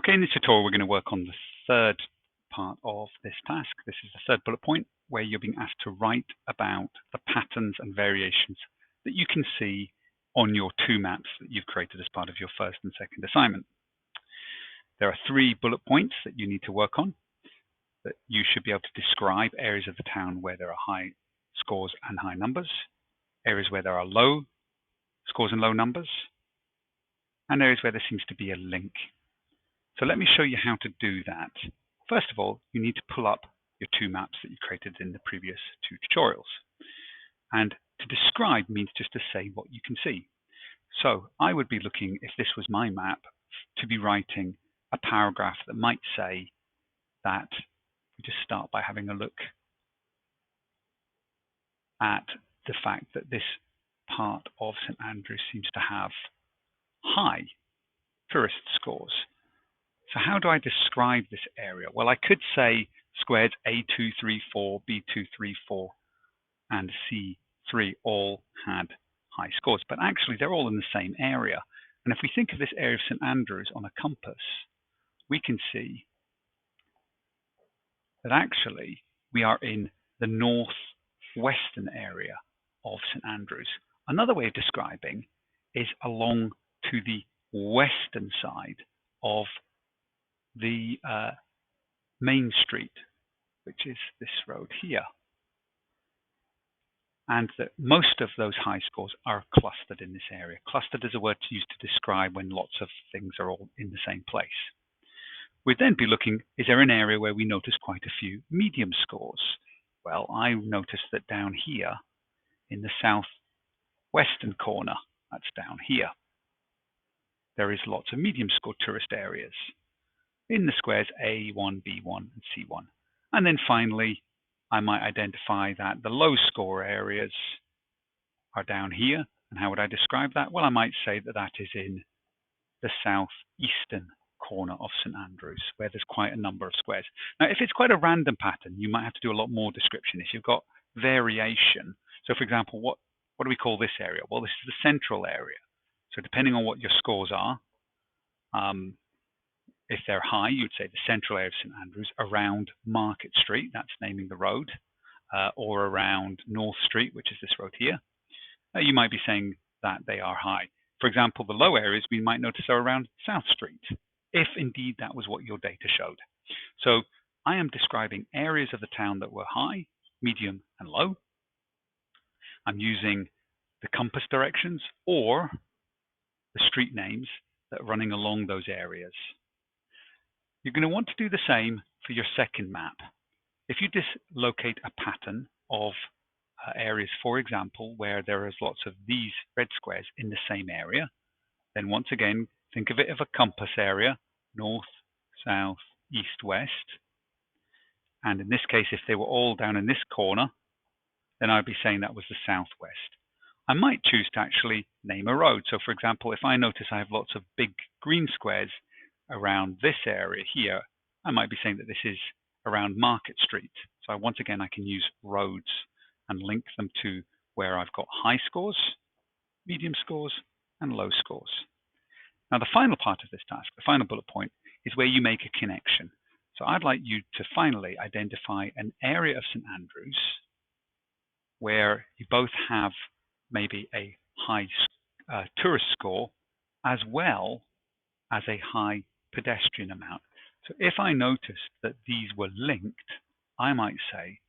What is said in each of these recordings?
Okay, in this tutorial, we're going to work on the third part of this task. This is the third bullet point where you're being asked to write about the patterns and variations that you can see on your two maps that you've created as part of your first and second assignment. There are 3 bullet points that you need to work on. That you should be able to describe areas of the town where there are high scores and high numbers, areas where there are low scores and low numbers, and areas where there seems to be a link. So let me show you how to do that. First of all, you need to pull up your 2 maps that you created in the previous 2 tutorials. And to describe means just to say what you can see. So I would be looking, if this was my map, to be writing a paragraph that might say that, we just start by having a look at the fact that this part of St Andrews seems to have high tourist scores. So how do I describe this area? Well, I could say squares A234, B234, and C3 all had high scores, but actually they're all in the same area. And if we think of this area of St Andrews on a compass, we can see that actually we are in the northwestern area of St Andrews. Another way of describing is along to the western side of the main street, which is this road here. And that most of those high scores are clustered in this area. Clustered is a word used to describe when lots of things are all in the same place. We'd then be looking, is there an area where we notice quite a few medium scores? Well, I noticed that down here in the southwestern corner, that's down here, there is lots of medium score tourist areas in the squares A1, B1, and C1. And then finally, I might identify that the low score areas are down here. And how would I describe that? Well, I might say that that is in the southeastern corner of St Andrews, where there's quite a number of squares. Now, if it's quite a random pattern, you might have to do a lot more description. If you've got variation, so for example, what do we call this area? Well, this is the central area. So depending on what your scores are, if they're high, you'd say the central area of St Andrews around Market Street, that's naming the road, or around North Street, which is this road here. You might be saying that they are high. For example, the low areas we might notice are around South Street, if indeed that was what your data showed. So I am describing areas of the town that were high, medium, and low. I'm using the compass directions or the street names that are running along those areas. You're going to want to do the same for your second map. If you dislocate a pattern of areas, for example, where there is lots of these red squares in the same area, then once again, think of it as a compass area, north, south, east, west. And in this case, if they were all down in this corner, then I'd be saying that was the southwest. I might choose to actually name a road. So for example, if I notice I have lots of big green squares around this area here, I might be saying that this is around Market Street. So once again, I can use roads and link them to where I've got high scores, medium scores, and low scores. Now, the final part of this task, the final bullet point, is where you make a connection. So I'd like you to finally identify an area of St Andrews where you both have maybe a high tourist score as well as a high pedestrian amount. So if I noticed that these were linked, I might say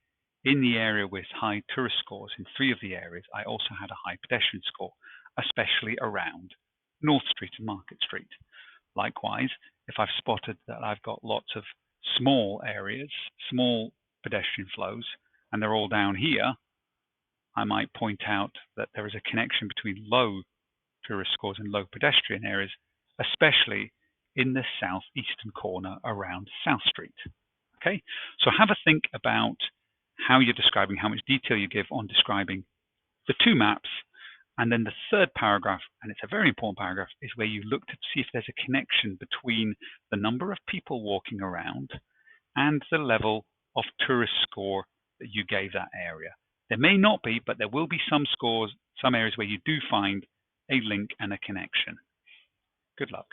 in the area with high tourist scores, in 3 of the areas, I also had a high pedestrian score, especially around North Street and Market Street. Likewise, if I've spotted that I've got lots of small areas, small pedestrian flows, and they're all down here, I might point out that there is a connection between low tourist scores and low pedestrian areas, especially in the southeastern corner around South Street. Okay, so have a think about how you're describing, how much detail you give on describing the 2 maps. And then the third paragraph, and it's a very important paragraph, is where you look to see if there's a connection between the number of people walking around and the level of tourist score that you gave that area. There may not be, but there will be some scores, some areas where you do find a link and a connection. Good luck.